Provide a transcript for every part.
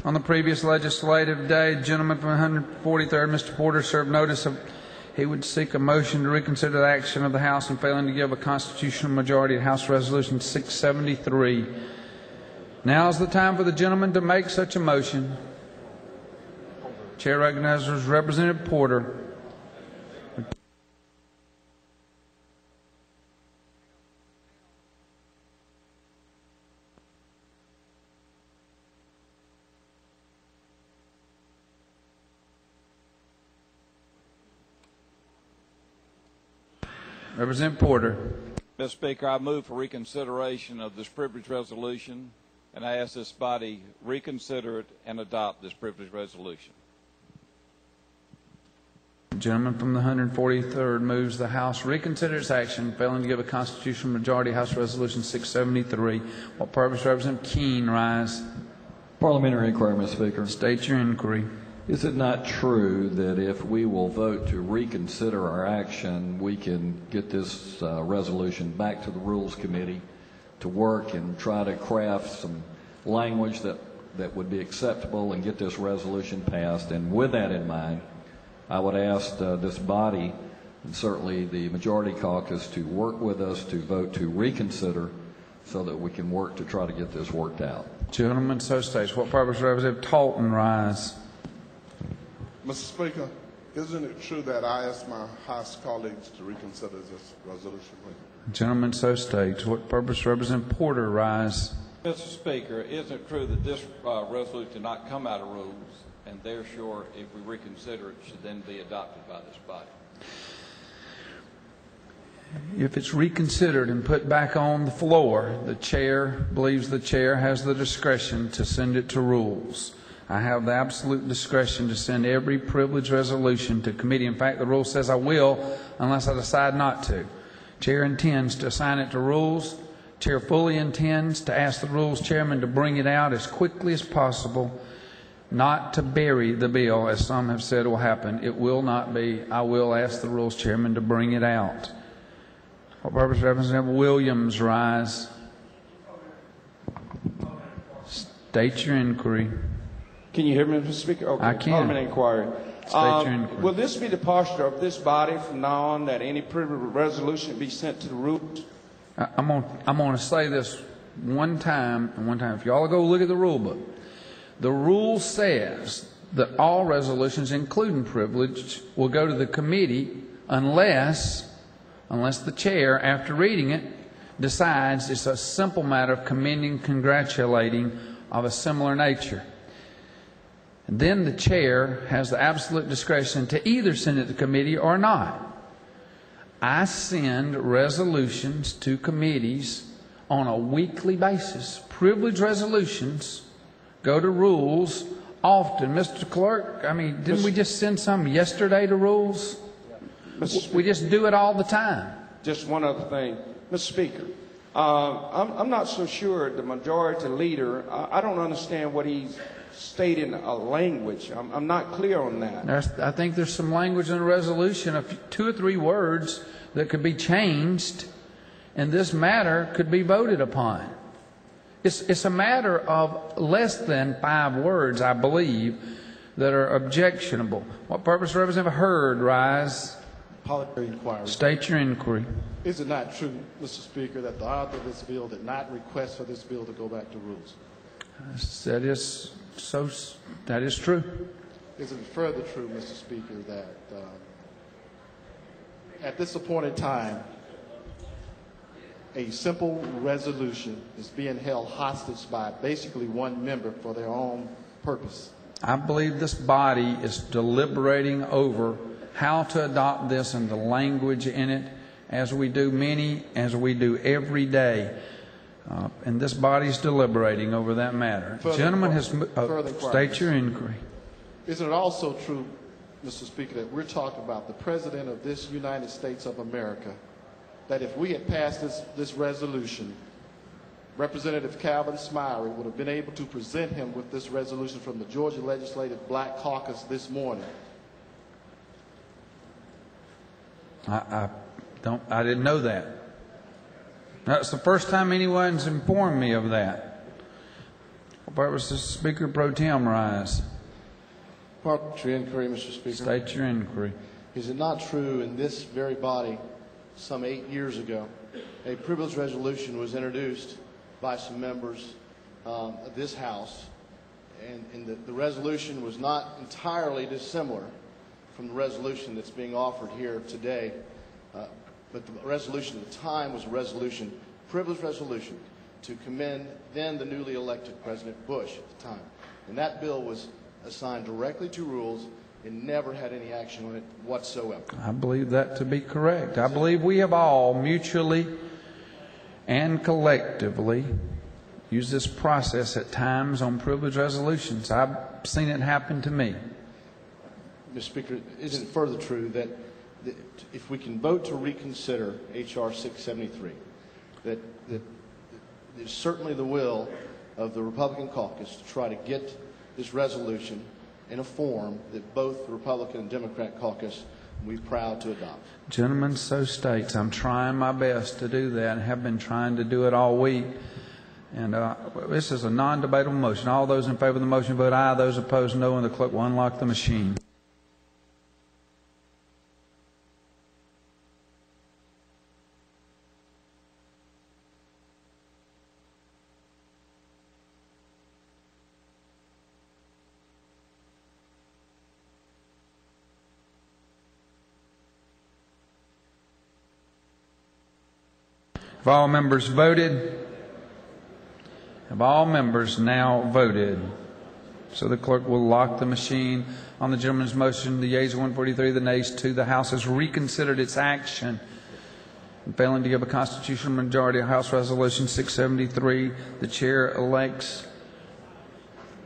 On the previous legislative day, the gentleman from 143rd, Mr. Porter, served notice of he would seek a motion to reconsider the action of the House and failing to give a constitutional majority to House Resolution 673. Now is the time for the gentleman to make such a motion. Chair recognizes Representative Porter. Representative Porter. Mr. Speaker, I move for reconsideration of this privilege resolution, and I ask this body reconsider it and adopt this privilege resolution. The gentleman from the 143rd moves the House reconsider its action, failing to give a constitutional majority. House Resolution 673. What purpose, Representative Keene? Rise. Parliamentary inquiry, Mr. Speaker. State your inquiry. Is it not true that if we will vote to reconsider our action, we can get this resolution back to the Rules Committee to work and try to craft some language that would be acceptable and get this resolution passed? And with that in mind, I would ask this body, and certainly the Majority Caucus, to work with us to vote to reconsider so that we can work to try to get this worked out. Gentleman so states. What purpose, Representative Talton? Rise. Mr. Speaker, isn't it true that I asked my House colleagues to reconsider this resolution? Gentleman so states. What purpose, Representative Porter? Rise. Mr. Speaker, isn't it true that this resolution did not come out of rules, and therefore, if we reconsider it, should then be adopted by this body? If it's reconsidered and put back on the floor, the chair believes the chair has the discretion to send it to rules. I have the absolute discretion to send every privilege resolution to committee. In fact, the rule says I will unless I decide not to. Chair intends to assign it to rules. Chair fully intends to ask the rules chairman to bring it out as quickly as possible, not to bury the bill, as some have said will happen. It will not be. I will ask the rules chairman to bring it out. For purpose, Representative Williams? Rise. State your inquiry. Can you hear me, Mr. Speaker? Okay. I can. Parliamentary inquiry. State your inquiry. Will this be the posture of this body from now on, that any privilege resolution be sent to the rules? I'm going to say this one time. If y'all go look at the rule book, the rule says that all resolutions, including privilege, will go to the committee unless the chair, after reading it, decides it's a simple matter of commending, congratulating, of a similar nature. And then the chair has the absolute discretion to either send it to committee or not. I send resolutions to committees on a weekly basis. Privilege resolutions go to rules often. Mr. Clerk, didn't we just send some yesterday to rules? We just do it all the time. Just one other thing. Mr. Speaker, I'm not so sure the majority leader, I don't understand what he's stating a language. I'm not clear on that. I think there's some language in the resolution, two or three words that could be changed, and this matter could be voted upon. It's a matter of less than 5 words, I believe, that are objectionable. What purpose, Representative Hurd? Rise. Parliamentary inquiry. State your inquiry. Is it not true, Mr. Speaker, that the author of this bill did not request for this bill to go back to rules? That is so. That is true. Is it further true, Mr. Speaker, that at this appointed time, a simple resolution is being held hostage by basically one member for their own purpose? I believe this body is deliberating over how to adopt this and the language in it, as we do every day. And this body is deliberating over that matter. Gentleman has state your inquiry. Isn't it also true, Mr. Speaker, that we're talking about the President of this United States of America, that if we had passed this resolution, Representative Calvin Smiley would have been able to present him with this resolution from the Georgia Legislative Black Caucus this morning? I didn't know that. That's the first time anyone's informed me of that. Purpose the Speaker Pro Tem rise. Parliamentary inquiry, Mr. Speaker. State your inquiry. Is it not true in this very body, some 8 years ago, a privilege resolution was introduced by some members of this House, and the resolution was not entirely dissimilar from the resolution that's being offered here today, but the resolution at the time was a resolution, privilege resolution, to commend then the newly elected President Bush at the time. And that bill was assigned directly to rules and never had any action on it whatsoever. I believe that to be correct. I believe we have all mutually and collectively used this process at times on privilege resolutions. I've seen it happen to me. Mr. Speaker, isn't it further true that if we can vote to reconsider H.R. 673, that there's certainly the will of the Republican caucus to try to get this resolution in a form that both the Republican and Democrat caucus will be proud to adopt? Gentlemen, so states. I'm trying my best to do that and have been trying to do it all week. And this is a non-debatable motion. All those in favor of the motion vote aye. Those opposed, no. And the clerk will unlock the machine. Have all members voted? Have all members now voted? So the clerk will lock the machine on the gentleman's motion. The yeas are 143, the nays 2. The House has reconsidered its action. And failing to give a constitutional majority of House Resolution 673, the chair elects,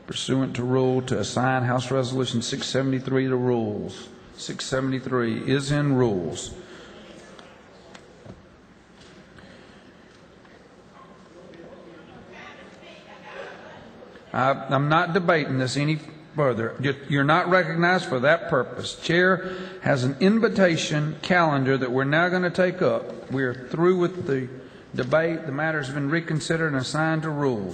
pursuant to rule, to assign House Resolution 673 to rules. 673 is in rules. I'm not debating this any further. You're not recognized for that purpose. Chair has an invitation calendar that we're now going to take up. We're through with the debate. The matter has been reconsidered and assigned to rules.